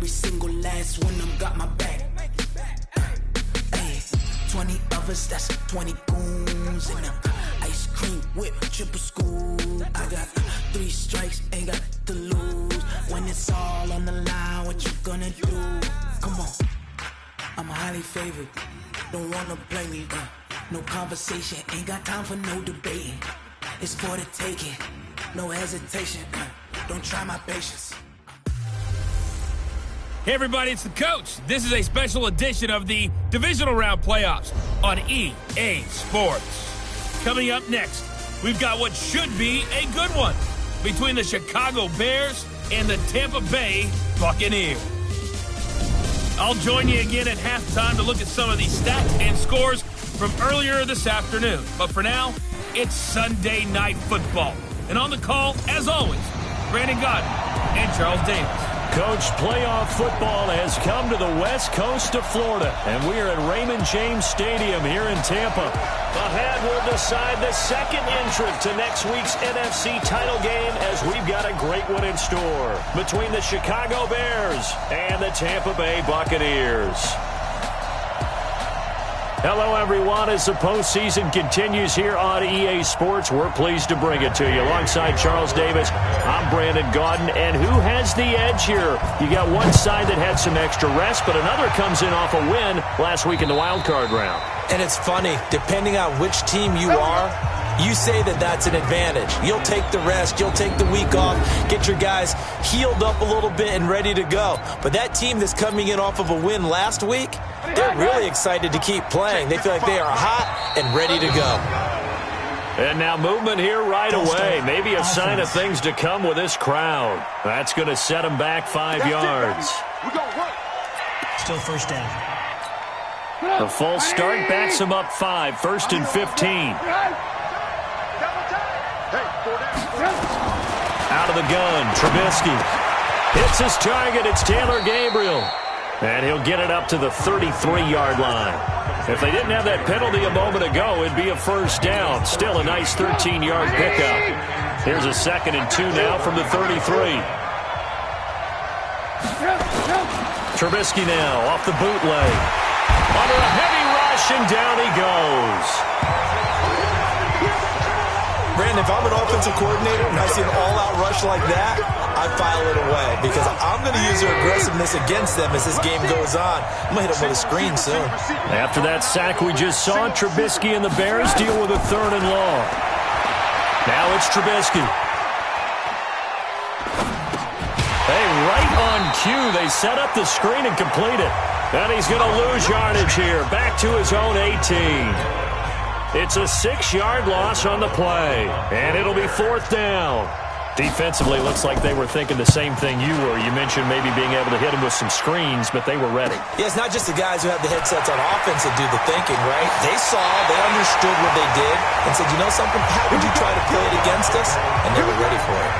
every single last one of them got my back. Hey, 20 of us, that's 20 goons in them. Ice cream whip, triple scoop. I got 3 strikes, ain't got to lose. When it's all on the line, what you gonna do? Come on, I'm highly favored. Don't wanna blame me, no conversation, ain't got time for no debating. It's for the taking, no hesitation, don't try my patience. Hey everybody, it's the coach. This is a special edition of the Divisional Round Playoffs on EA Sports. Coming up next, we've got what should be a good one between the Chicago Bears and the Tampa Bay Buccaneers. I'll join you again at halftime to look at some of these stats and scores from earlier this afternoon. But for now, it's Sunday Night Football. And on the call, as always, Brandon Godden and Charles Davis. Coach, playoff football has come to the west coast of Florida, and we are at Raymond James Stadium here in Tampa. Ahead, we'll decide the second entrant to next week's NFC title game, as we've got a great one in store between the Chicago Bears and the Tampa Bay Buccaneers. Hello, everyone. As the postseason continues here on EA Sports, we're pleased to bring it to you. Alongside Charles Davis, I'm Brandon Gaudin. And who has the edge here? You got one side that had some extra rest, but another comes in off a win last week in the wild card round. And it's funny, depending on which team you are, you say that that's an advantage. You'll take the rest, you'll take the week off, get your guys healed up a little bit and ready to go. But that team that's coming in off of a win last week, they're really excited to keep playing. They feel like they are hot and ready to go. And now movement here right away. Maybe a sign of things to come with this crowd. That's going to set them back 5 yards. Still first down. The false start backs them up 5, 1st and 15. Out of the gun, Trubisky hits his target. It's Taylor Gabriel. And he'll get it up to the 33-yard line. If they didn't have that penalty a moment ago, it'd be a first down. Still a nice 13-yard pickup. Here's a 2nd and 2 now from the 33. Trubisky now off the bootleg. Under a heavy rush, and down he goes. Brandon, if I'm an offensive coordinator and I see an all-out rush like that, I file it away because I'm going to use their aggressiveness against them as this game goes on. I'm going to hit them with a screen soon. After that sack we just saw, Trubisky and the Bears deal with a 3rd and long. Now it's Trubisky. Hey, right on cue, they set up the screen and complete it. And he's going to lose yardage here, back to his own 18. It's a 6-yard loss on the play, and it'll be 4th down. Defensively, looks like they were thinking the same thing you were. You mentioned maybe being able to hit them with some screens, but they were ready. Yeah, it's not just the guys who have the headsets on offense that do the thinking, right? They saw, they understood what they did, and said, you know something, how would you try to play it against us? And they were ready for it.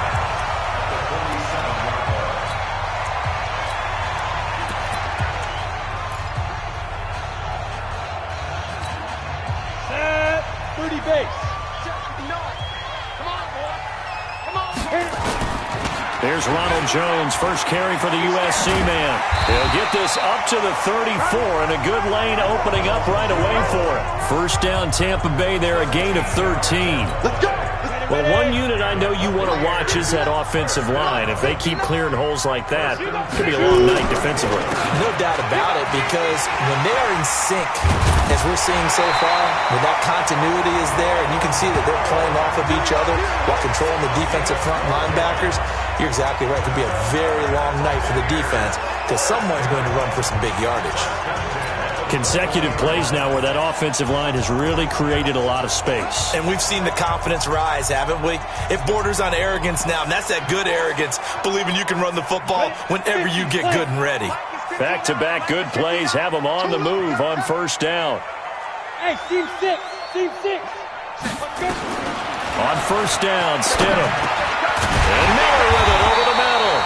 There's Ronald Jones, first carry for the USC man. He'll get this up to the 34, and a good lane opening up right away for it. First down, Tampa Bay there, a gain of 13. Let's go! Well, one unit I know you want to watch is that offensive line. If they keep clearing holes like that, it could be a long night defensively. No doubt about it, because when they are in sync, as we're seeing so far, when that continuity is there, and you can see that they're playing off of each other while controlling the defensive front linebackers, you're exactly right. It could be a very long night for the defense because someone's going to run for some big yardage. Consecutive plays now where that offensive line has really created a lot of space. And we've seen the confidence rise, haven't we? It borders on arrogance now, and that's that good arrogance, believing you can run the football whenever you get good and ready. Back-to-back good plays have them on the move on first down. Hey, team 6, team 6. On first down, Stidham. And Miller with it over the middle.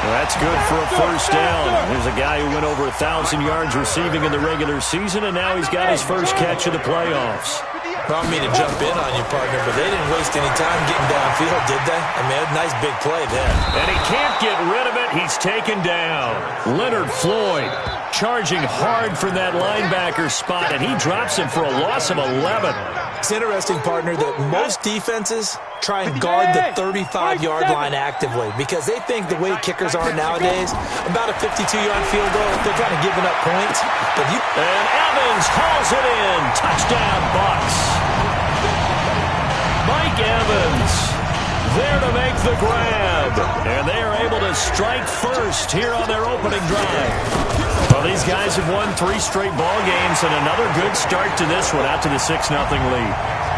That's good for a first down. There's a guy who went over 1,000 yards receiving in the regular season, and now he's got his first catch of the playoffs. Well, I don't mean to jump in on you, partner, but they didn't waste any time getting downfield, did they? I mean, a nice big play there. And he can't get rid of it. He's taken down. Leonard Floyd charging hard from that linebacker spot, and he drops him for a loss of 11. It's interesting, partner, that most defenses try and guard the 35-yard line actively because they think the way kickers are nowadays, about a 52-yard field goal, they're kind of giving up points. And Evans hauls it in. Touchdown, Bucks. Mike Evans there to make the grab. And they are able to strike first here on their opening drive. Well, these guys have won 3 straight ball games and another good start to this one out to the 6-0 lead.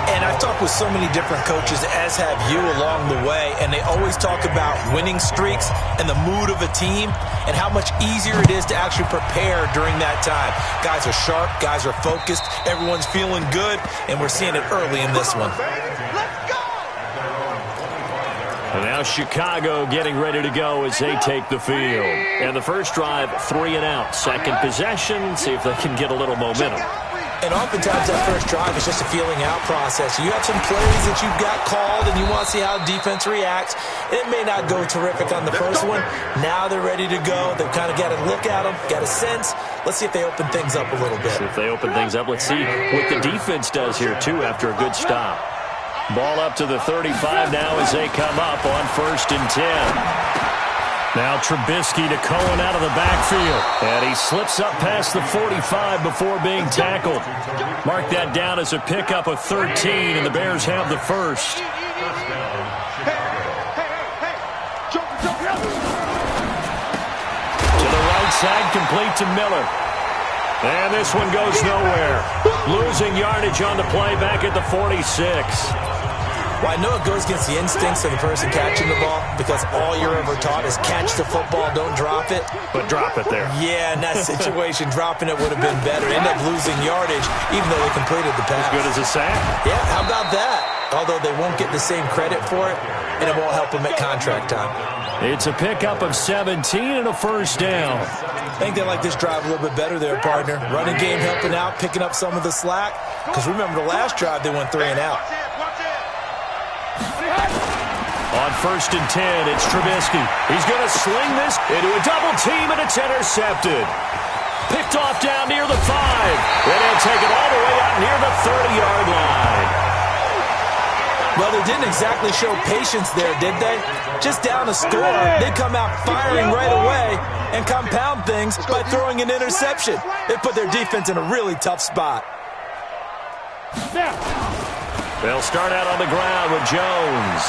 And I've talked with so many different coaches, as have you, along the way, and they always talk about winning streaks and the mood of a team and how much easier it is to actually prepare during that time. Guys are sharp, guys are focused, everyone's feeling good, and we're seeing it early in this one. And now Chicago getting ready to go as they take the field. And the first drive, 3 and out. Second possession, see if they can get a little momentum. And oftentimes that first drive is just a feeling out process. You have some plays that you've got called and you want to see how defense reacts. It may not go terrific on the first one. Now they're ready to go. They've kind of got to look at them, got a sense. Let's see if they open things up a little bit. See if they open things up. Let's see what the defense does here, too, after a good stop. Ball up to the 35 now as they come up on 1st and 10. Now Trubisky to Cohen out of the backfield. And he slips up past the 45 before being tackled. Mark that down as a pickup of 13, and the Bears have the first. To the right side, complete to Miller. And this one goes nowhere. Losing yardage on the play back at the 46. Well, I know it goes against the instincts of the person catching the ball because all you're ever taught is catch the football, don't drop it. But drop it there. Yeah, in that situation, dropping it would have been better. End up losing yardage, even though they completed the pass. As good as a sack? Yeah, how about that? Although they won't get the same credit for it, and it won't help them at contract time. It's a pickup of 17 and a first down. I think they like this drive a little bit better there, partner. Running game helping out, picking up some of the slack. Because remember, the last drive, they went 3 and out. On 1st and 10, it's Trubisky. He's going to sling this into a double team, and it's intercepted. Picked off down near the 5. And he'll take it all the way out near the 30-yard line. Well, they didn't exactly show patience there, did they? Just down a score, they come out firing right away and compound things by throwing an interception. They put their defense in a really tough spot. They'll start out on the ground with Jones.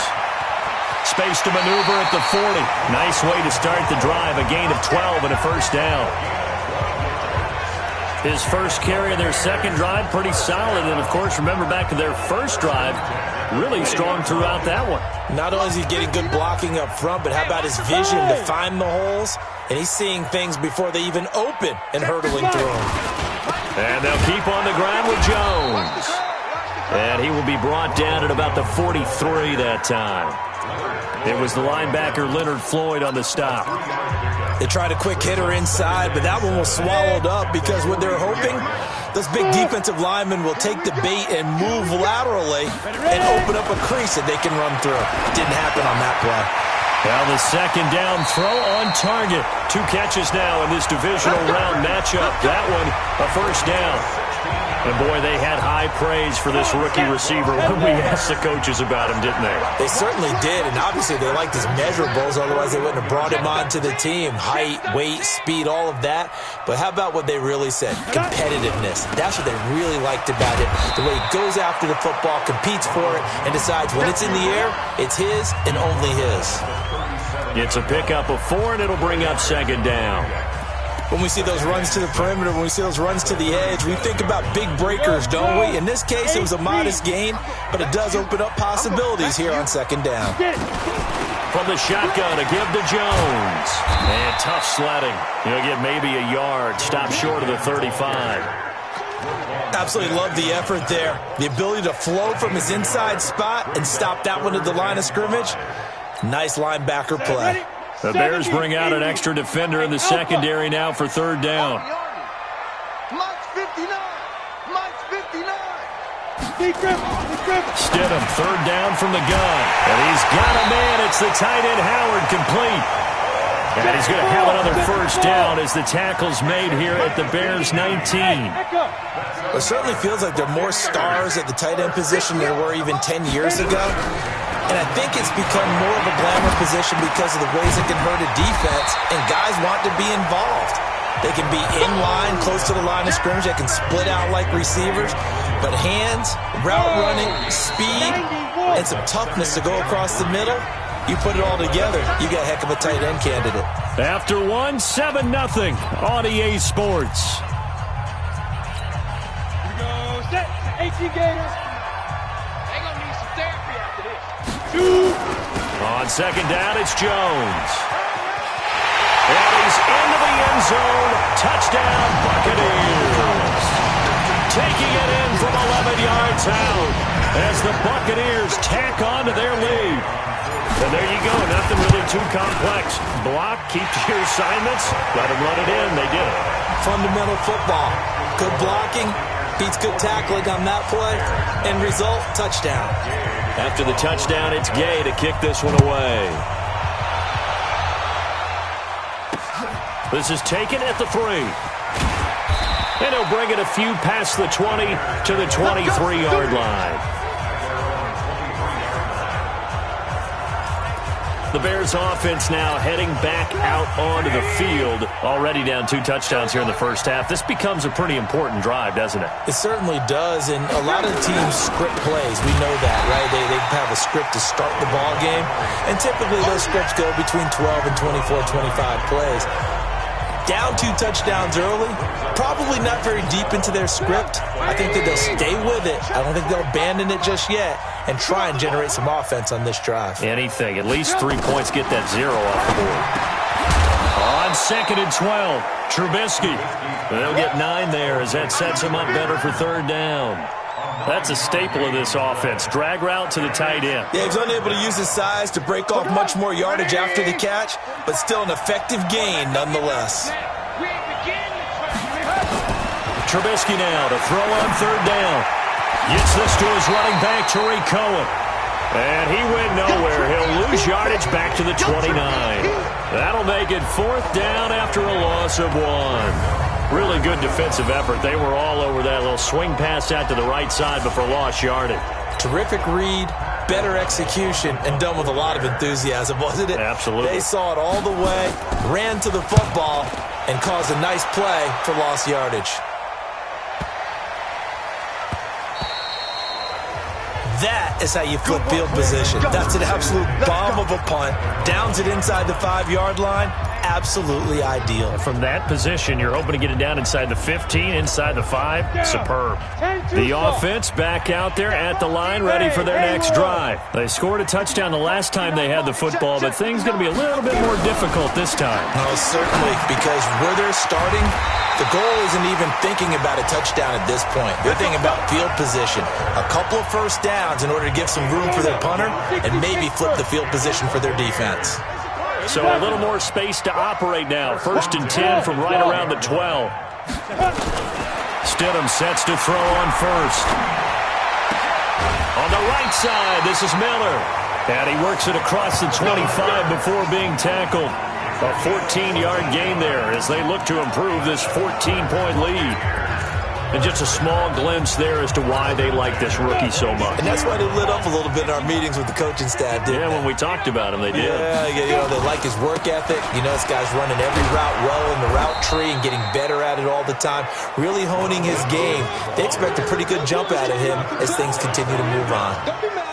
Space to maneuver at the 40. Nice way to start the drive. A gain of 12 and a first down. His first carry of their second drive, pretty solid. And, of course, remember back to their first drive, really strong throughout that one. Not only is he getting good blocking up front, but how about his vision to find the holes? And he's seeing things before they even open and hurtling through them. And they'll keep on the ground with Jones. And he will be brought down at about the 43 that time. It was the linebacker Leonard Floyd on the stop. They tried a quick hitter inside, but that one was swallowed up because what they're hoping, those big defensive linemen will take the bait and move laterally and open up a crease that they can run through. It didn't happen on that play. Now the second down throw on target. 2 catches now in this divisional round matchup. That one a first down. And, boy, they had high praise for this rookie receiver when we asked the coaches about him, didn't they? They certainly did, and obviously they liked his measurables, otherwise they wouldn't have brought him onto the team. Height, weight, speed, all of that. But how about what they really said? Competitiveness. That's what they really liked about him. The way he goes after the football, competes for it, and decides when it's in the air, it's his and only his. It's a pickup of 4, and it'll bring up second down. When we see those runs to the perimeter, when we see those runs to the edge, we think about big breakers, don't we? In this case, it was a modest gain, but it does open up possibilities here on second down. From the shotgun, a give to Jones. And tough sledding. He'll get maybe a yard. Stop short of the 35. Absolutely love the effort there. The ability to flow from his inside spot and stop that one at the line of scrimmage. Nice linebacker play. The Bears bring out an extra defender in the secondary now for third down. Stidham, third down from the gun. And he's got a man. It's the tight end Howard, complete. And he's going to have another first down as the tackle's made here at the Bears 19. It certainly feels like there are more stars at the tight end position than there were even 10 years ago. And I think it's become more of a glamour position because of the ways it can hurt a defense, and guys want to be involved. They can be in line, close to the line of scrimmage. They can split out like receivers. But hands, route running, speed, and some toughness to go across the middle, you put it all together, you got a heck of a tight end candidate. After one, 7-0 on EA Sports. Here we go. Set. 18 Gators. They gonna need some therapy after this. On second down, it's Jones. And he's into the end zone. Touchdown, Buccaneers. Taking it in from 11 yards out as the Buccaneers tack on to their lead. And there you go. Nothing really too complex. Block, keep to your assignments. Let them run it in. They did it. Fundamental football. Good blocking beats good tackling on that play. End result, touchdown. After the touchdown, it's Gay to kick this one away. This is taken at the 3. And he'll bring it a few past the 20 to the 23-yard line. The Bears offense now heading back out onto the field. Already down 2 touchdowns here in the first half. This becomes a pretty important drive, doesn't it? It certainly does, and a lot of the teams script plays. We know that, right? They have a script to start the ball game, and typically those scripts go between 12 and 24, 25 plays. Down 2 touchdowns early, probably not very deep into their script. I think that they'll stay with it. I don't think they'll abandon it just yet and try and generate some offense on this drive. Anything. At least 3 points, get that 0 off the board. On second and 12, Trubisky. They'll get 9 there as that sets him up better for third down. That's a staple of this offense. Drag route to the tight end. Yeah, he's unable to use his size to break off much more yardage after the catch, but still an effective gain nonetheless. Trubisky now to throw on third down. Gets this to his running back, Tariq Cohen. And he went nowhere. He'll lose yardage back to the 29. That'll make it 4th down after a loss of 1. Really good defensive effort. They were all over that little swing pass out to the right side before lost yardage. Terrific read, better execution, and done with a lot of enthusiasm, wasn't it? Absolutely. They saw it all the way, ran to the football, and caused a nice play for lost yardage. That is how you flip field position. That's an absolute bomb of a punt. Downs it inside the 5-yard line. Absolutely ideal. From that position, you're hoping to get it down inside the 15, inside the 5. Superb. The offense back out there at the line, ready for their next drive. They scored a touchdown the last time they had the football, but things going to be a little bit more difficult this time. Oh, certainly, because where they're starting, the goal isn't even thinking about a touchdown at this point. They're thinking about field position. A couple of first downs in order to give some room for their punter and maybe flip the field position for their defense. So a little more space to operate now. 1st and 10 from right around the 12. Stidham sets to throw on first. On the right side, this is Miller. And he works it across the 25 before being tackled. A 14-yard gain there as they look to improve this 14-point lead. And just a small glimpse there as to why they like this rookie so much. And that's why they lit up a little bit in our meetings with the coaching staff, didn't they? When we talked about him, they did. Yeah, you know, they like his work ethic. You know, this guy's running every route well in the route tree and getting better at it all the time, really honing his game. They expect a pretty good jump out of him as things continue to move on.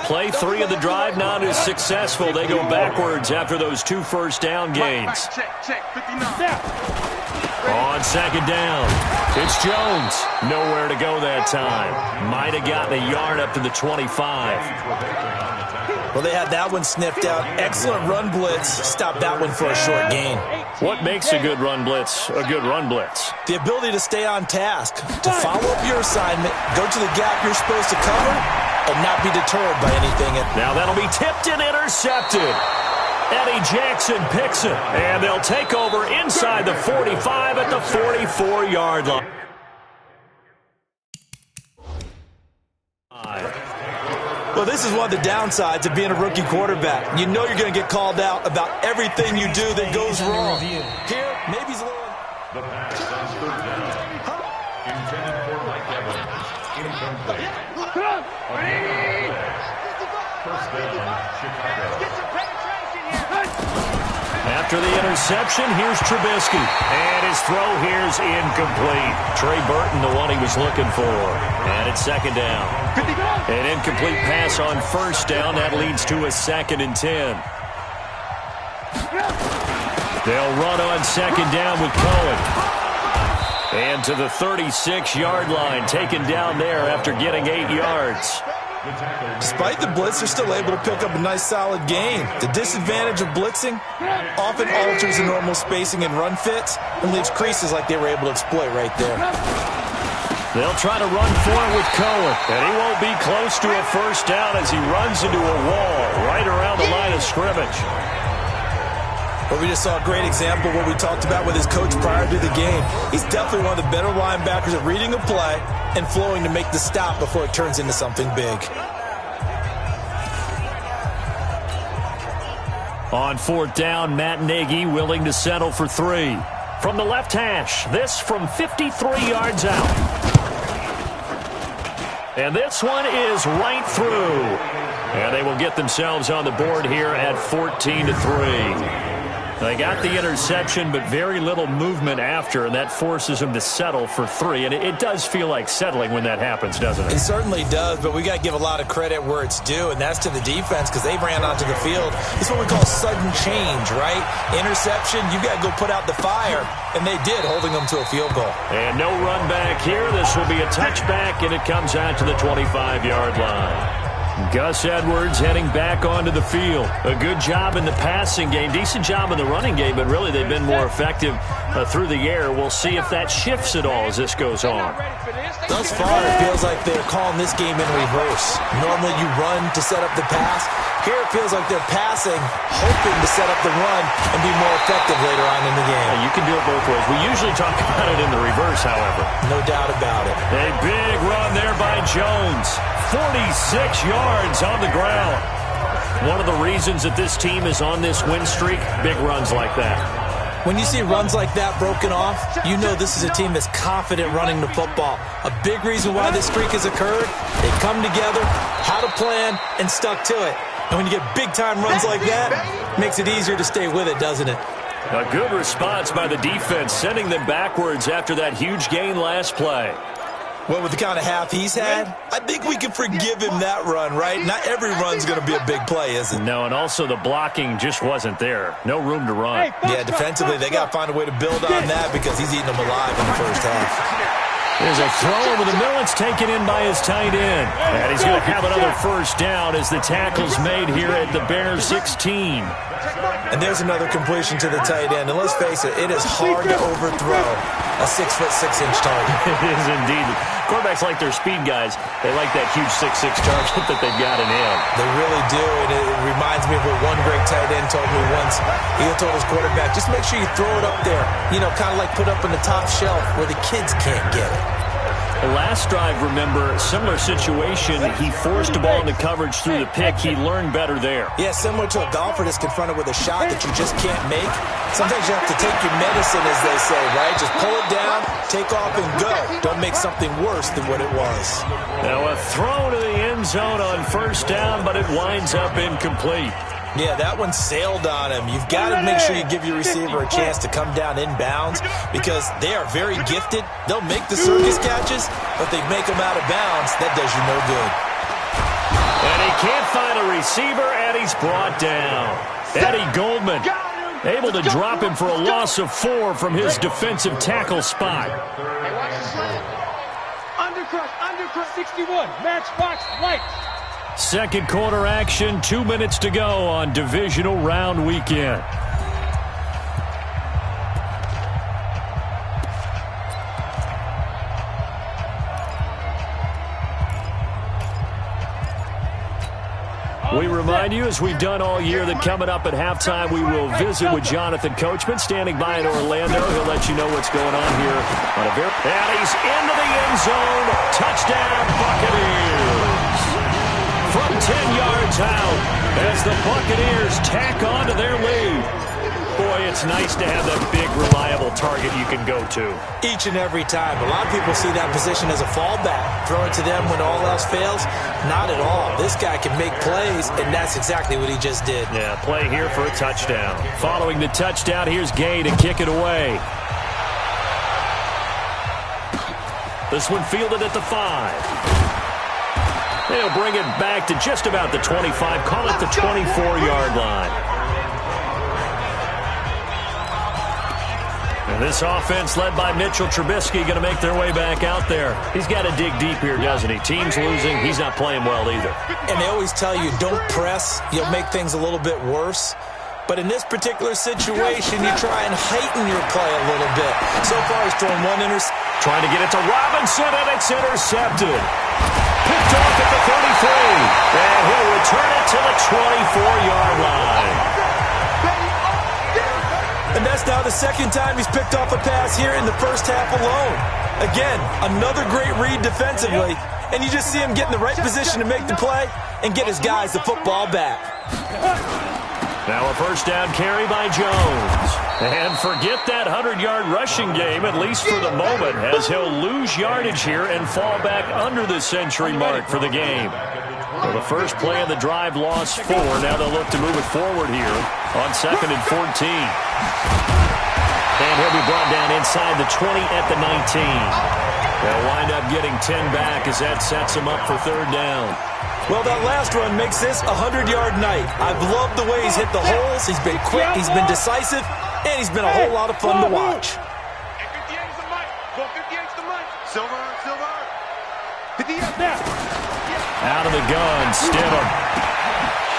Play 3 of the drive not as successful. They go backwards after those 2 first down gains. On second down, it's Jones. Nowhere to go that time. Might have gotten a yard up to the 25. Well, they had that one sniffed out. Excellent run blitz. Stopped that one for a short gain. What makes a good run blitz a good run blitz? The ability to stay on task, to follow up your assignment, go to the gap you're supposed to cover, and not be deterred by anything. Now that'll be tipped and intercepted. Eddie Jackson picks it, and they'll take over inside the 45 at the 44-yard line. this is one of the downsides of being a rookie quarterback. You know you're going to get called out about everything you do that goes wrong. Here, maybe he's a little... The pass on third down. Intended for Mike Evans. Incomplete. First down, Chicago. After the interception, here's Trubisky. And his throw here's incomplete. Trey Burton, the one he was looking for. And it's second down. An incomplete pass on first down. That leads to a 2nd and 10. They'll run on second down with Cohen. And to the 36-yard line, taken down there after getting 8 yards. Despite the blitz, they're still able to pick up a nice, solid gain. The disadvantage of blitzing often alters the normal spacing and run fits and leaves creases like they were able to exploit right there. They'll try to run for it with Cohen, and he won't be close to a first down as he runs into a wall right around the line of scrimmage. But we just saw a great example of what we talked about with his coach prior to the game. He's definitely one of the better linebackers at reading a play and flowing to make the stop before it turns into something big. On fourth down, Matt Nagy willing to settle for 3. From the left hash, this from 53 yards out. And this one is right through. And they will get themselves on the board here at 14-3. They got the interception, but very little movement after, and that forces them to settle for 3. And it does feel like settling when that happens, doesn't it? It certainly does, but we got to give a lot of credit where it's due, and that's to the defense because they ran onto the field. It's what we call sudden change, right? Interception, you got to go put out the fire, and they did, holding them to a field goal. And no run back here. This will be a touchback, and it comes out to the 25-yard line. Gus Edwards heading back onto the field. A good job in the passing game, decent job in the running game, but really they've been more effective through the air. We'll see if that shifts at all as this goes on. Thus far, it feels like they're calling this game in reverse. Normally you run to set up the pass. Here it feels like they're passing, hoping to set up the run and be more effective later on in the game. You can do it both ways. We usually talk about it in the reverse, however. No doubt about it. A big run there by Jones. 46 yards on the ground. One of the reasons that this team is on this win streak, big runs like that. When you see runs like that broken off, you know this is a team that's confident running the football. A big reason why this streak has occurred, they come together, had a plan, and stuck to it. And when you get big-time runs like that, it makes it easier to stay with it, doesn't it? A good response by the defense, sending them backwards after that huge gain last play. Well, with the kind of half he's had, I think we can forgive him that run, right? Not every run's going to be a big play, is it? No, and also the blocking just wasn't there. No room to run. Yeah, defensively, they got to find a way to build on that because he's eating them alive in the first half. There's a throw over the middle. It's taken in by his tight end. And he's going to have another first down as the tackle's made here at the Bears 16. And there's another completion to the tight end. And let's face it, it is hard to overthrow a 6'6" target. It is indeed. Quarterbacks like their speed guys. They like that huge 6'6" target that they've got in him. They really do. And it reminds me of what one great tight end told me once. He told his quarterback, just make sure you throw it up there. You know, kind of like put up in the top shelf where the kids can't get it. The last drive, remember, similar situation. He forced the ball into coverage through the pick. He learned better there. Yeah, similar to a golfer that's confronted with a shot that you just can't make. Sometimes you have to take your medicine, as they say, right? Just pull it down, take off, and go. Don't make something worse than what it was. Now a throw to the end zone on first down, but it winds up incomplete. Yeah, that one sailed on him. You've got to make sure you give your receiver a chance to come down inbounds because they are very gifted. They'll make the circus catches, but they make them out of bounds. That does you no good. And he can't find a receiver, and he's brought down. Eddie Goldman able to drop him for a loss of 4 from his defensive tackle spot. Hey, watch the slant. Undercrush, 61. Matchbox, lights. Second quarter action, 2 minutes to go on divisional round weekend. We remind you, as we've done all year, that coming up at halftime, we will visit with Jonathan Coachman, standing by in Orlando. He'll let you know what's going on here. And he's into the end zone. Touchdown, Buccaneers. from 10 yards out as the Buccaneers tack on to their lead. Boy, it's nice to have that big, reliable target you can go to. Each and every time. A lot of people see that position as a fallback. Throw it to them when all else fails? Not at all. This guy can make plays, and that's exactly what he just did. Yeah, play here for a touchdown. Following the touchdown, here's Gay to kick it away. This one fielded at the 5. They'll bring it back to just about the 25. Call it the 24-yard line. And this offense led by Mitchell Trubisky going to make their way back out there. He's got to dig deep here, doesn't he? Team's losing. He's not playing well either. And they always tell you, don't press. You'll make things a little bit worse. But in this particular situation, you try and heighten your play a little bit. So far, he's thrown one interception. Trying to get it to Robinson, and it's intercepted. Picked off at the 33. And he'll return it to the 24-yard line. And that's now the second time he's picked off a pass here in the first half alone. Again, another great read defensively. And you just see him get in the right position to make the play and get his guys the football back. Now a first down carry by Jones. And forget that 100-yard rushing game, at least for the moment, as he'll lose yardage here and fall back under the century mark for the game. Well, the first play of the drive lost 4. Now they'll look to move it forward here on 2nd and 14. And he'll be brought down inside the 20 at the 19. They'll wind up getting 10 back as that sets him up for third down. Well, that last run makes this a 100-yard night. I've loved the way he's hit the holes. He's been quick, he's been decisive, and he's been a whole lot of fun to watch. 58's the mic. 58's the mic. Silver. 58 now. Out of the gun, Stidham.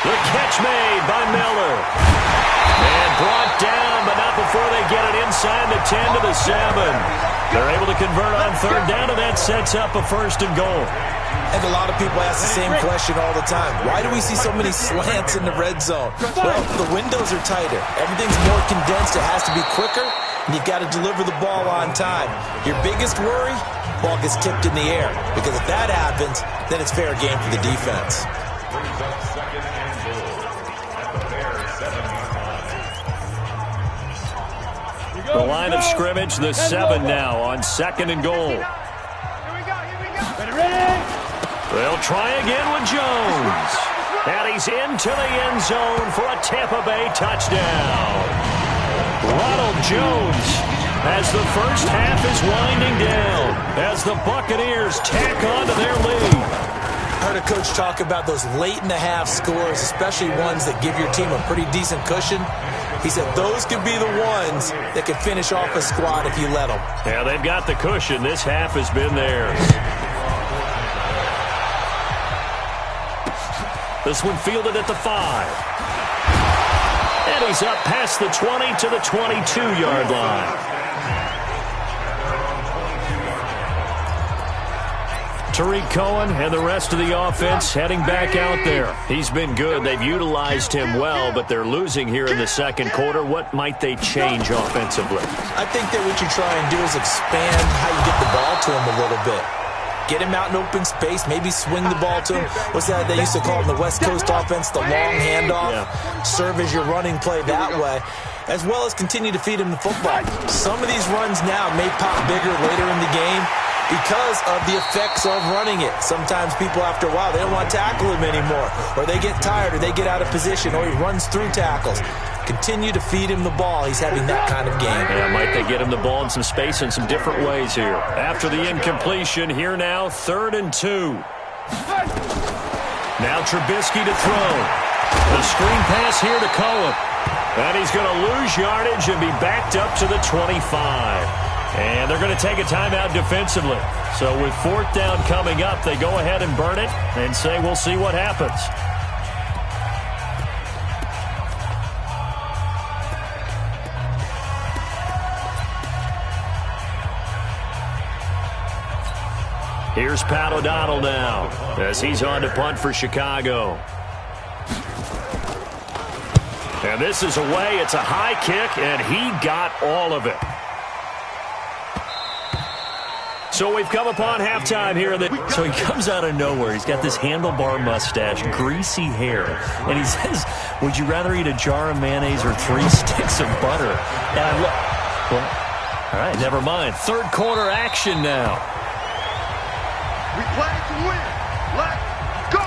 The catch made by Miller. And brought down, but not before they get it inside the 10 to the 7. They're able to convert on third down, and that sets up a 1st and goal. And a lot of people ask the same question all the time. Why do we see so many slants in the red zone? Well, the windows are tighter. Everything's more condensed. It has to be quicker, and you've got to deliver the ball on time. Your biggest worry? Ball gets tipped in the air. Because if that happens, then it's fair game for the defense. Brings up 2nd and goal at the fair 7-yard line. The line of scrimmage, the 7 now on 2nd and goal. Here we go. Ready? They'll try again with Jones. And he's into the end zone for a Tampa Bay touchdown. Ronald Jones, as the first half is winding down, as the Buccaneers tack on to their lead. I heard a coach talk about those late-in-the-half scores, especially ones that give your team a pretty decent cushion. He said those could be the ones that could finish off a squad if you let them. Yeah, they've got the cushion. This half has been theirs. This one fielded at the 5. And he's up past the 20 to the 22-yard line. Tariq Cohen and the rest of the offense heading back out there. He's been good. They've utilized him well, but they're losing here in the second quarter. What might they change offensively? I think that what you try and do is expand how you get the ball to him a little bit. Get him out in open space, maybe swing the ball to him. What's that they used to call it in the West Coast offense, the long handoff? Yeah. Serve as your running play that way, as well as continue to feed him the football. Some of these runs now may pop bigger later in the game because of the effects of running it. Sometimes people, after a while, they don't want to tackle him anymore, or they get tired, or they get out of position, or he runs through tackles. Continue to feed him the ball. He's having that kind of game. Yeah, might they get him the ball in some space in some different ways here. After the incompletion, here now, 3rd and 2. Now Trubisky to throw. The screen pass here to Cohen. And he's going to lose yardage and be backed up to the 25. And they're going to take a timeout defensively. So with 4th down coming up, they go ahead and burn it and say we'll see what happens. Here's Pat O'Donnell now as he's on to punt for Chicago. And this is away. It's a high kick, and he got all of it. So we've come upon halftime here. So he comes out of nowhere. He's got this handlebar mustache, greasy hair, and he says, would you rather eat a jar of mayonnaise or 3 sticks of butter? And I look, well, all right, never mind. Third quarter action now. We play to win. Let's go.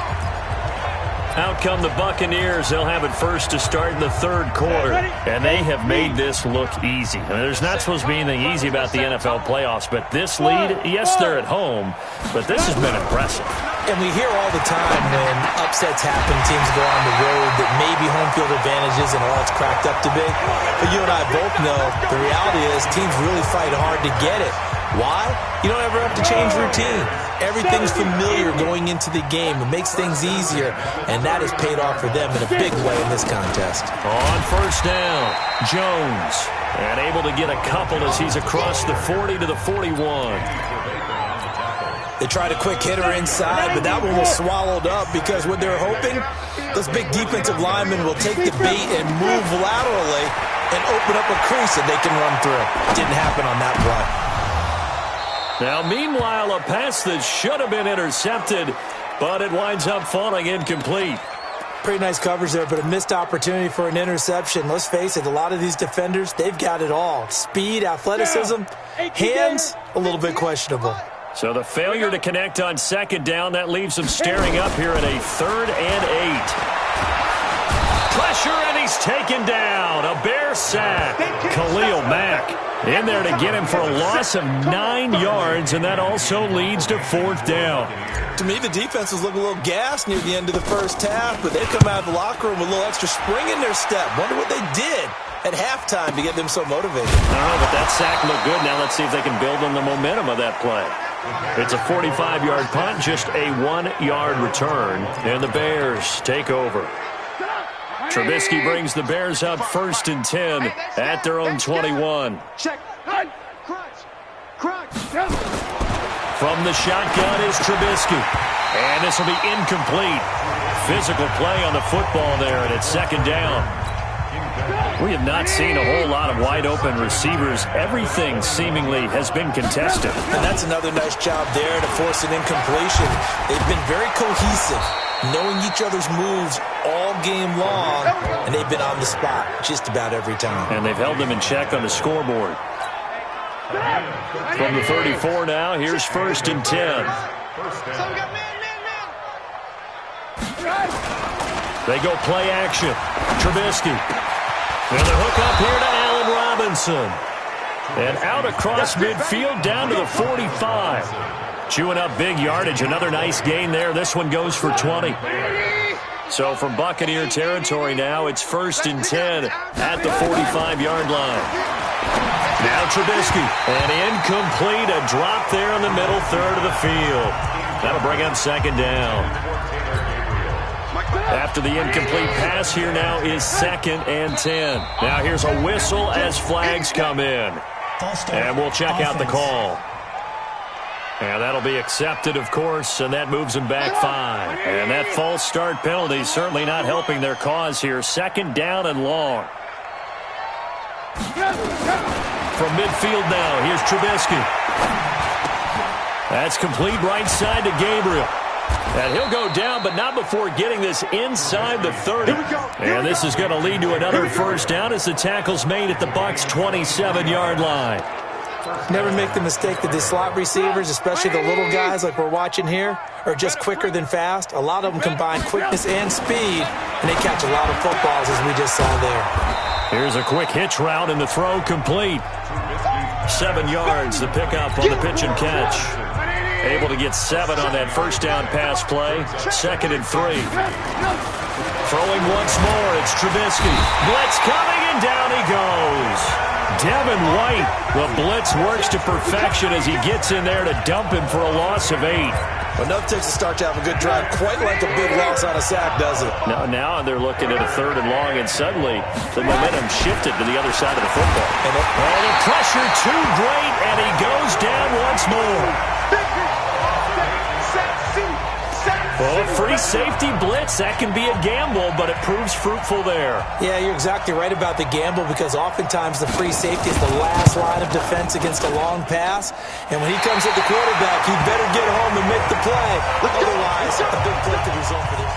Out come the Buccaneers. They'll have it first to start in the third quarter. And they have made this look easy. I mean, there's not supposed to be anything easy about the NFL playoffs, but this lead, yes, they're at home, but this has been impressive. And we hear all the time when upsets happen, teams go on the road, that maybe home field advantage isn't all it's cracked up to be. But you and I both know the reality is teams really fight hard to get it. Why? You don't ever have to change routine. Everything's familiar going into the game. It makes things easier, and that has paid off for them in a big way in this contest. On first down, Jones, and able to get a couple as he's across the 40 to the 41. They tried a quick hitter inside, but that one was swallowed up because what they're hoping, those big defensive linemen will take the bait and move laterally and open up a crease that they can run through. Didn't happen on that play. Now, meanwhile, a pass that should have been intercepted, but it winds up falling incomplete. Pretty nice coverage there, but a missed opportunity for an interception. Let's face it, a lot of these defenders, they've got it all. Speed, athleticism, hands, a little bit questionable. So the failure to connect on second down, that leaves them staring up here at a 3rd and 8. Pressure, and he's taken down. A Bear sack. Khalil Mack in there to get him for a loss of 9 yards, and that also leads to 4th down. To me, the defense was looking a little gassed near the end of the first half, but they come out of the locker room with a little extra spring in their step. Wonder what they did at halftime to get them so motivated. I don't know, but that sack looked good. Now let's see if they can build on the momentum of that play. It's a 45-yard punt, just a 1-yard return, and the Bears take over. Trubisky brings the Bears up 1st and 10 at their own 21. From the shotgun is Trubisky, and this will be incomplete. Physical play on the football there, and it's 2nd down. We have not seen a whole lot of wide-open receivers. Everything seemingly has been contested. And that's another nice job there to force an incompletion. They've been very cohesive, knowing each other's moves all game long, and they've been on the spot just about every time. And they've held them in check on the scoreboard. From the 34 now, here's 1st and 10. They go play action. Trubisky. And the hook up here to Allen Robinson. And out across midfield down to the 45. Chewing up big yardage. Another nice gain there. This one goes for 20. So from Buccaneer territory now, it's 1st and 10 at the 45-yard line. Now Trubisky. And incomplete. A drop there in the middle third of the field. That'll bring up 2nd down. After the incomplete pass, here now is 2nd and 10. Now here's a whistle as flags come in. And we'll check out the call. And that'll be accepted, of course, and that moves them back 5. And that false start penalty certainly not helping their cause here. 2nd down and long. From midfield now, here's Trubisky. That's complete right side to Gabriel. And he'll go down, but not before getting this inside the 30. And this is going to lead to another 1st down as the tackle's made at the Bucs' 27-yard line. Never make the mistake that the slot receivers, especially the little guys like we're watching here, are just quicker than fast. A lot of them combine quickness and speed, and they catch a lot of footballs, as we just saw there. Here's a quick hitch route, and the throw complete. 7 yards, the pickup on the pitch and catch. Able to get 7 on that 1st down pass play. 2nd and 3. Throwing once more, it's Trubisky. Blitz coming, and down he goes. Devin White, the blitz works to perfection as he gets in there to dump him for a loss of 8. Enough takes a start to have a good drive, quite like a big loss on a sack, does it? Now they're looking at a 3rd and long, and suddenly the momentum shifted to the other side of the football. And the pressure too great, and he goes down once more. Well, free safety blitz, that can be a gamble, but it proves fruitful there. Yeah, you're exactly right about the gamble because oftentimes the free safety is the last line of defense against a long pass. And when he comes at the quarterback, he better get home and make the play. Otherwise, a big play could result for this.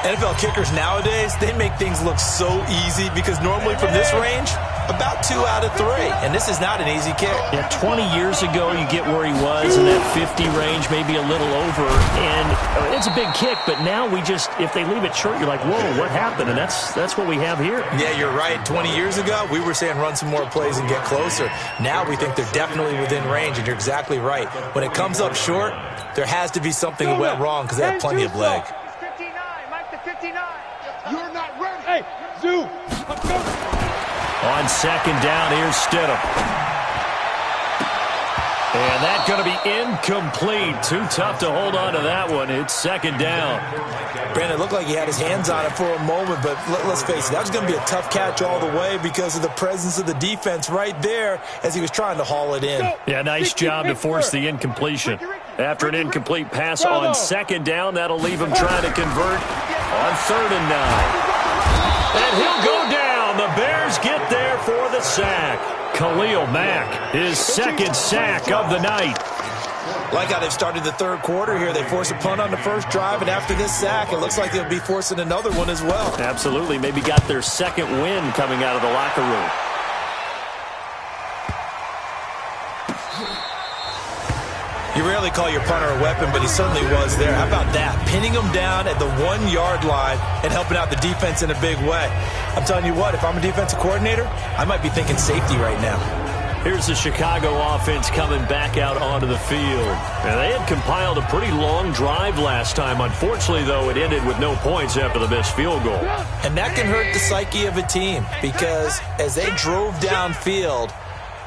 NFL kickers nowadays, they make things look so easy because normally from this range, about 2 out of 3. And this is not an easy kick. Yeah, 20 years ago, you get where he was in that 50 range, maybe a little over. And it's a big kick, but now we just, if they leave it short, you're like, whoa, what happened? And that's what we have here. Yeah, you're right. 20 years ago, we were saying run some more plays and get closer. Now we think they're definitely within range, and you're exactly right. When it comes up short, there has to be something that went wrong because they have plenty of leg. 59, Mike the 59. You're not ready. Hey, Zoo, let's go. On second down, here's Stidham. And that's going to be incomplete. Too tough to hold on to that one. It's second down. Brandon, it looked like he had his hands on it for a moment, but let's face it, that was going to be a tough catch all the way because of the presence of the defense right there as he was trying to haul it in. Yeah, nice job to force the incompletion. After an incomplete pass on second down, that'll leave him trying to convert on 3rd and 9. And he'll go down. The Bears get there for the sack. Khalil Mack, his second sack of the night. Like how they've started the third quarter here. They force a punt on the first drive, and after this sack, it looks like they'll be forcing another one as well. Absolutely. Maybe got their second win coming out of the locker room. You rarely call your punter a weapon, but he certainly was there. How about that? Pinning him down at the 1-yard line and helping out the defense in a big way. I'm telling you what, if I'm a defensive coordinator, I might be thinking safety right now. Here's the Chicago offense coming back out onto the field. And they had compiled a pretty long drive last time. Unfortunately, though, it ended with no points after the missed field goal. And that can hurt the psyche of a team because as they drove downfield,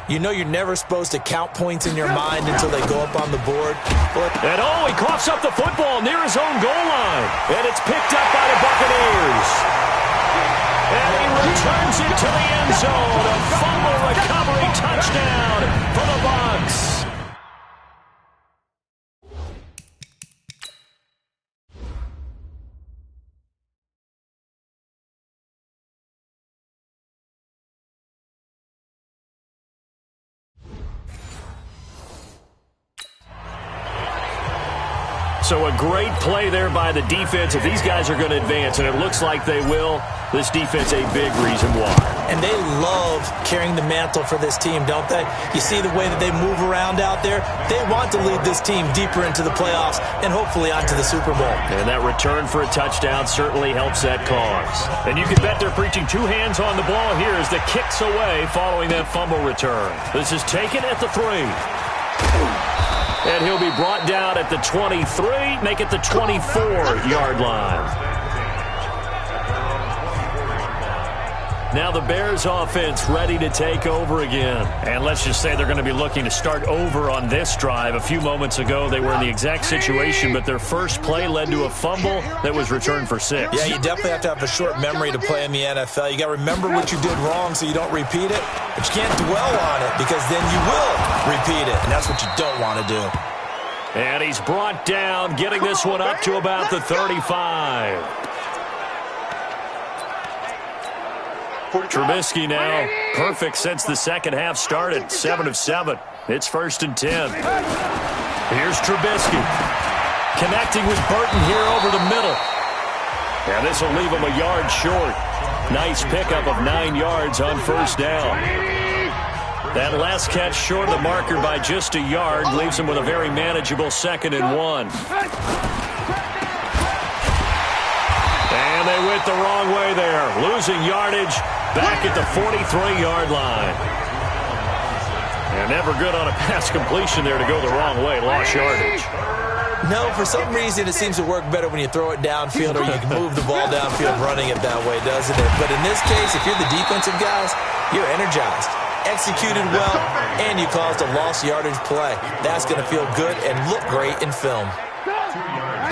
you know you're never supposed to count points in your mind until they go up on the board. And he coughs up the football near his own goal line. And it's picked up by the Buccaneers. And he returns it to the end zone. A fumble recovery touchdown for the Bucs. So a great play there by the defense. If these guys are going to advance, and it looks like they will, this defense a big reason why. And they love carrying the mantle for this team, don't they? You see the way that they move around out there? They want to lead this team deeper into the playoffs and hopefully onto the Super Bowl. And that return for a touchdown certainly helps that cause. And you can bet they're preaching 2 hands on the ball here as the kick's away following that fumble return. This is taken at the 3. And he'll be brought down at the 23, make it the 24-yard line. Now the Bears offense ready to take over again. And let's just say they're going to be looking to start over on this drive. A few moments ago, they were in the exact situation, but their first play led to a fumble that was returned for 6. Yeah, you definitely have to have a short memory to play in the NFL. You got to remember what you did wrong so you don't repeat it, but you can't dwell on it because then you will repeat it, and that's what you don't want to do. And he's brought down, getting this one up to about the 35. Trubisky now, perfect since the second half started, 7 of 7. It's 1st and 10. Here's Trubisky, connecting with Burton here over the middle. And this will leave him a yard short. Nice pickup of 9 yards on 1st down. That last catch short of the marker by just a yard leaves him with a very manageable 2nd and 1. And they went the wrong way there, losing yardage back at the 43-yard line. And never good on a pass completion there to go the wrong way, lost yardage. No, for some reason it seems to work better when you throw it downfield or you can move the ball downfield running it that way, doesn't it? But in this case, if you're the defensive guys, you're energized, executed well, and you caused a lost yardage play. That's going to feel good and look great in film.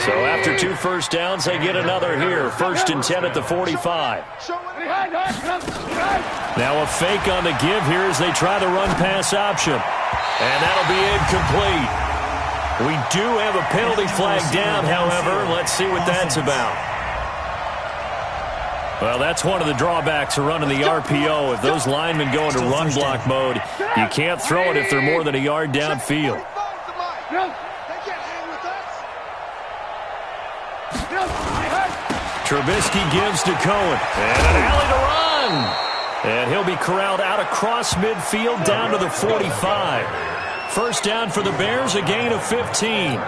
So after 2 first downs, they get another here. 1st and 10 at the 45. Now a fake on the give here as they try the run-pass option. And that'll be incomplete. We do have a penalty flag down, however. Let's see what that's about. Well, that's one of the drawbacks of running the RPO. If those linemen go into run block mode, you can't throw it if they're more than a yard downfield. Trubisky gives to Cohen. And an alley to run. And he'll be corralled out across midfield down to the 45. First down for the Bears, a gain of 15.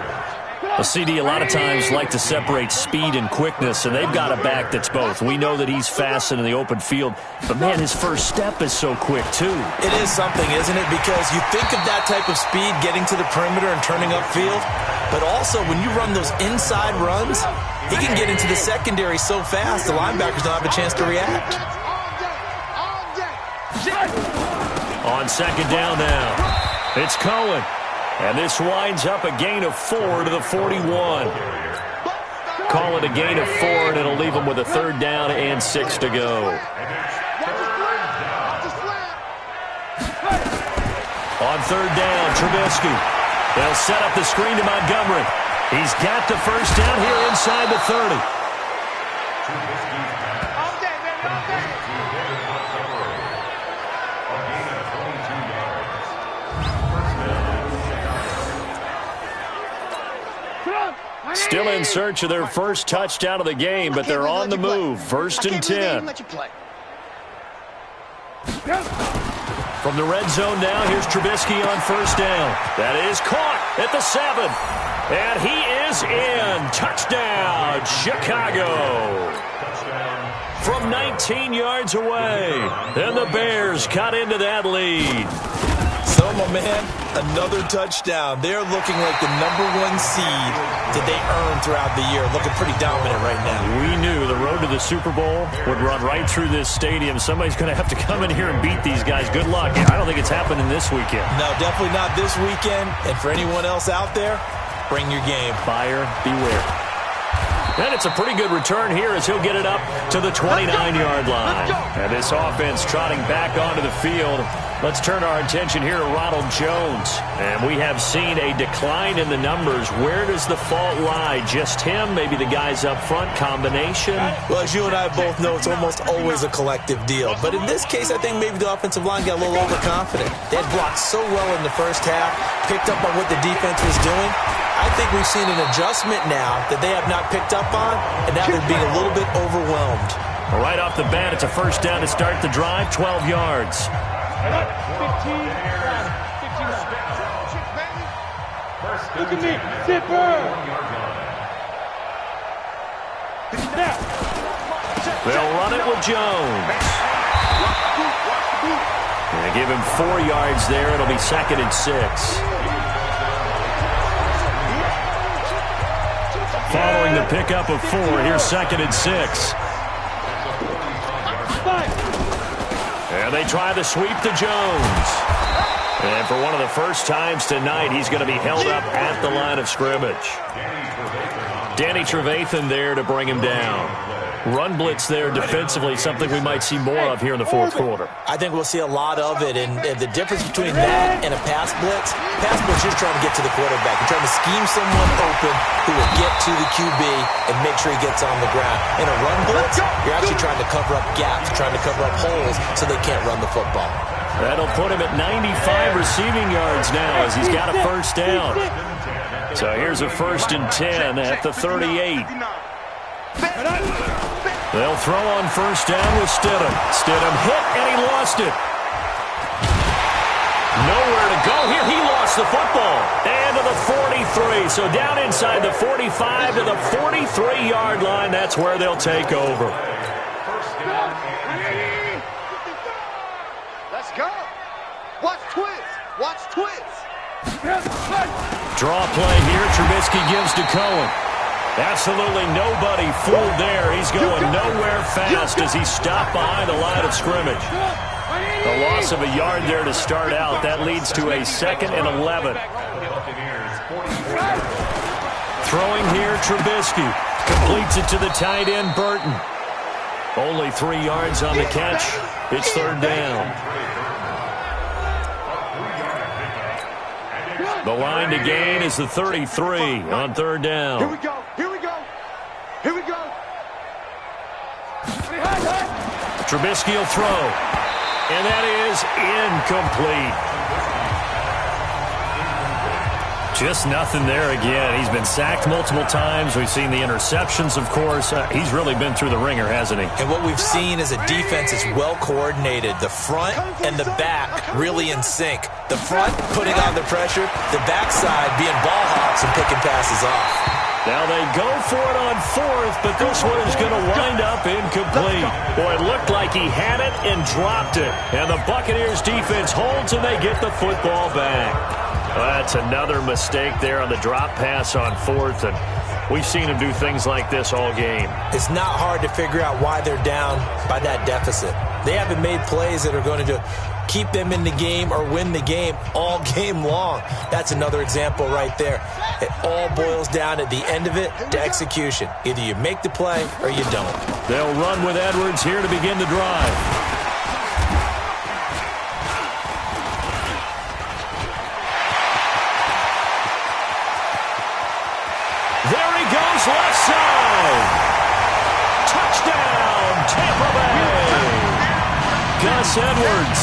A CD a lot of times like to separate speed and quickness, and they've got a back that's both. We know that he's fast in the open field, but, man, his first step is so quick, too. It is something, isn't it? Because you think of that type of speed getting to the perimeter and turning upfield, but also when you run those inside runs, he can get into the secondary so fast the linebackers don't have a chance to react. On second down now, it's Cohen. And this winds up a gain of 4 to the 41. Call it a gain of 4, and it'll leave them with a third down and 6 to go. On third down, Trubisky. They'll set up the screen to Montgomery. He's got the first down here inside the 30. Still in search of their first touchdown of the game, but they're on the move. First and 10. From the red zone now, here's Trubisky on first down. That is caught at the 7. And he is in. Touchdown, Chicago. From 19 yards away. And the Bears cut into that lead. So, my man, another touchdown. They're looking like the #1 seed that they earned throughout the year. Looking pretty dominant right now. We knew the road to the Super Bowl would run right through this stadium. Somebody's going to have to come in here and beat these guys. Good luck. I don't think it's happening this weekend. No, definitely not this weekend. And for anyone else out there, bring your game. Buyer beware. And it's a pretty good return here as he'll get it up to the 29-yard line. And this offense trotting back onto the field. Let's turn our attention here to Ronald Jones. And we have seen a decline in the numbers. Where does the fault lie? Just him? Maybe the guys up front? Combination? Well, as you and I both know, it's almost always a collective deal. But in this case, I think maybe the offensive line got a little overconfident. They had blocked so well in the first half, picked up on what the defense was doing. I think we've seen an adjustment now that they have not picked up on, and now they're being a little bit overwhelmed. Well, right off the bat, it's a first down to start the drive, 12 yards. 15. Look at me, zipper. They'll run it with Jones. They give him 4 yards there. It'll be 2nd and 6. Following the pickup of 4, here's 2nd and 6. And they try the sweep to Jones. And for one of the first times tonight, he's going to be held up at the line of scrimmage. Danny Trevathan there to bring him down. Run blitz there defensively, something we might see more of here in the fourth quarter. I think we'll see a lot of it, and the difference between that and a pass blitz is just trying to get to the quarterback. You're trying to scheme someone open who will get to the QB and make sure he gets on the ground. In a run blitz, you're actually trying to cover up gaps, trying to cover up holes so they can't run the football. That'll put him at 95 receiving yards now as he's got a first down. So here's a 1st and 10 at the 38. They'll throw on first down with Stidham. Stidham hit, and he lost it. Nowhere to go here. He lost the football. And to the 43. So down inside the 45 to the 43-yard line. That's where they'll take over. Let's go. Watch twist. Watch twist. Draw play here. Trubisky gives to Cohen. Absolutely nobody fooled there. He's going nowhere fast as he's stopped behind the line of scrimmage. A loss of a yard there to start out. That leads to a 2nd and 11. Throwing here, Trubisky. Completes it to the tight end, Burton. Only 3 yards on the catch. It's 3rd down. The line to gain is the 33 on third down. Here we go. Here we go. Here we go. Trubisky will throw. And that is incomplete. Just nothing there again. He's been sacked multiple times. We've seen the interceptions, of course. He's really been through the ringer, hasn't he? And what we've seen is a defense that's well coordinated. The front and the back really in sync. The front putting on the pressure, the backside being ball hawks and picking passes off. Now they go for it on fourth, but this one is going to wind up incomplete. Boy, it looked like he had it and dropped it. And the Buccaneers defense holds and they get the football back. That's another mistake there on the drop pass on fourth, and we've seen him do things like this all game. It's not hard to figure out why they're down by that deficit. They haven't made plays that are going to keep them in the game or win the game all game long. That's another example right there. It all boils down at the end of it to execution. Either you make the play or you don't. They'll run with Edwards here to begin the drive. Left side. Touchdown, Tampa Bay. Gus Edwards,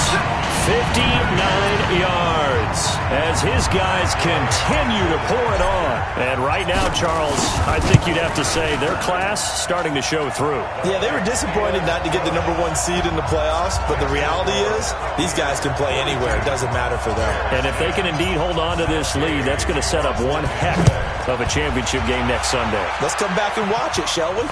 59 yards as his guys continue to pour it on. And right now, Charles, I think you'd have to say their class starting to show through. Yeah, they were disappointed not to get the #1 seed in the playoffs, but the reality is these guys can play anywhere. It doesn't matter for them. And if they can indeed hold on to this lead, that's going to set up one heck of a championship game next Sunday. Let's come back and watch it, shall we?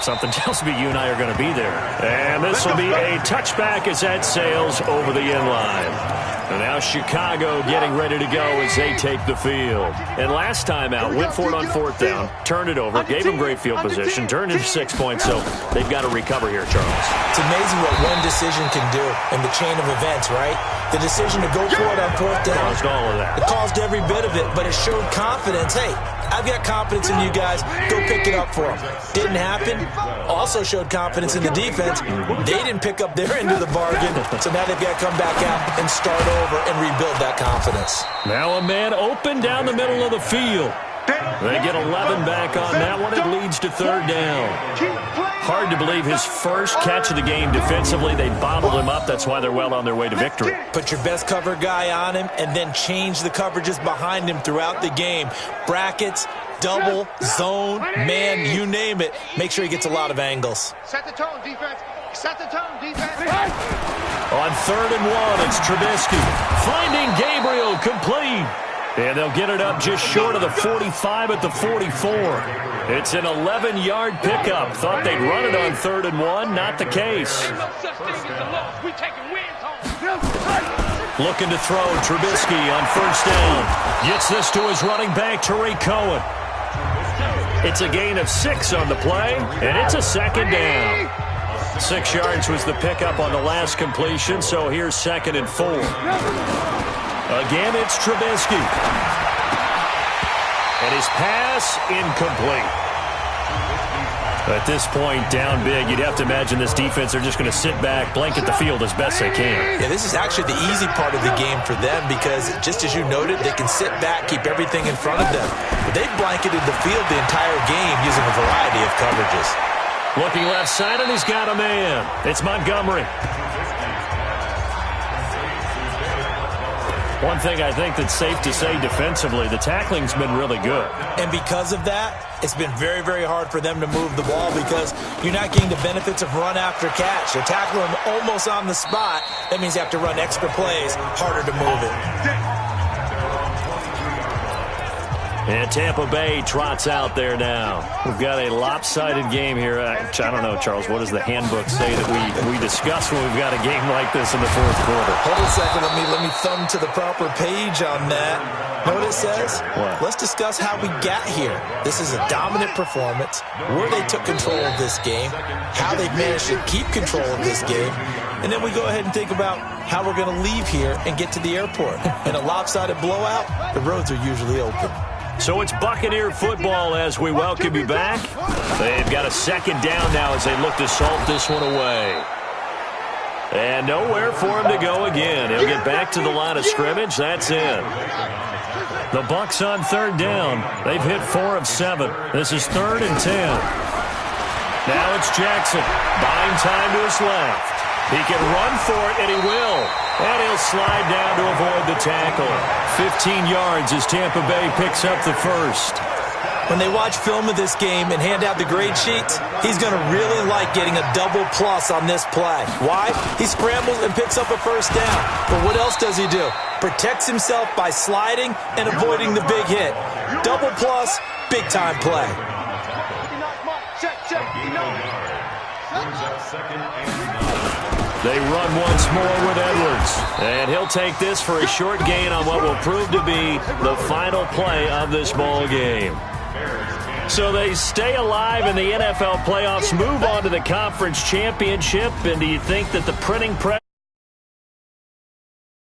Something tells me you and I are going to be there. And this will be a touchback as that sails over the end line. And now Chicago getting ready to go as they take the field. And last time out, went for it on fourth down, turned it over, gave them great field position, turned into 6 points, so they've got to recover here, Charles. It's amazing what one decision can do in the chain of events, right? The decision to go for it on fourth down. Caused all of that. It caused every bit of it, but it showed confidence. Hey, I've got confidence in you guys. Go pick it up for them. Didn't happen. Also showed confidence in the defense. They didn't pick up their end of the bargain, so now they've got to come back out and start over and rebuild that confidence. Now a man open down the middle of the field. They get 11 back on that one. It leads to third down. Hard to believe his first catch of the game defensively. They bottled him up. That's why they're well on their way to victory. Put your best cover guy on him and then change the coverages behind him throughout the game. Brackets, double, zone, man, you name it. Make sure he gets a lot of angles. Set the tone, defense. Set the tone, defense. On 3rd and 1, it's Trubisky. Finding Gabriel complete. And they'll get it up just short of the 45 at the 44. It's an 11-yard pickup. Thought they'd run it on 3rd and 1. Not the case. Looking to throw. Trubisky on first down. Gets this to his running back, Tariq Cohen. It's a gain of 6 on the play, and it's a second down. 6 yards was the pickup on the last completion, so here's 2nd and 4. Again, it's Trubisky. And his pass incomplete. At this point, down big, you'd have to imagine this defense are just going to sit back, blanket the field as best they can. Yeah, this is actually the easy part of the game for them because, just as you noted, they can sit back, keep everything in front of them. But they've blanketed the field the entire game using a variety of coverages. Looking left side, and he's got a man. It's Montgomery. One thing I think that's safe to say defensively, the tackling's been really good. And because of that, it's been very, very hard for them to move the ball because you're not getting the benefits of run after catch. They're tackling them almost on the spot. That means you have to run extra plays, harder to move it. And Tampa Bay trots out there now. We've got a lopsided game here. I don't know, Charles, what does the handbook say that we discuss when we've got a game like this in the fourth quarter? Hold a second. Let me thumb to the proper page on that. Know what it says? What? Let's discuss how we got here. This is a dominant performance, where they took control of this game, how they've managed to keep control of this game, and then we go ahead and think about how we're going to leave here and get to the airport. In a lopsided blowout, the roads are usually open. So it's Buccaneer football as we welcome you back. They've got a second down now as they look to salt this one away. And nowhere for him to go again. He'll get back to the line of scrimmage. That's in. The Bucs on third down. They've hit 4 of 7. This is 3rd and 10. Now it's Jackson. Buying time to his left. He can run for it, and he will. And he'll slide down to avoid the tackle. 15 yards as Tampa Bay picks up the first. When they watch film of this game and hand out the grade sheets, he's going to really like getting a double plus on this play. Why? He scrambles and picks up a first down. But what else does he do? Protects himself by sliding and avoiding the big hit. Double plus, big-time play. They run once more with Edwards. And he'll take this for a short gain on what will prove to be the final play of this ball game. So they stay alive in the NFL playoffs, move on to the conference championship, and do you think that the printing press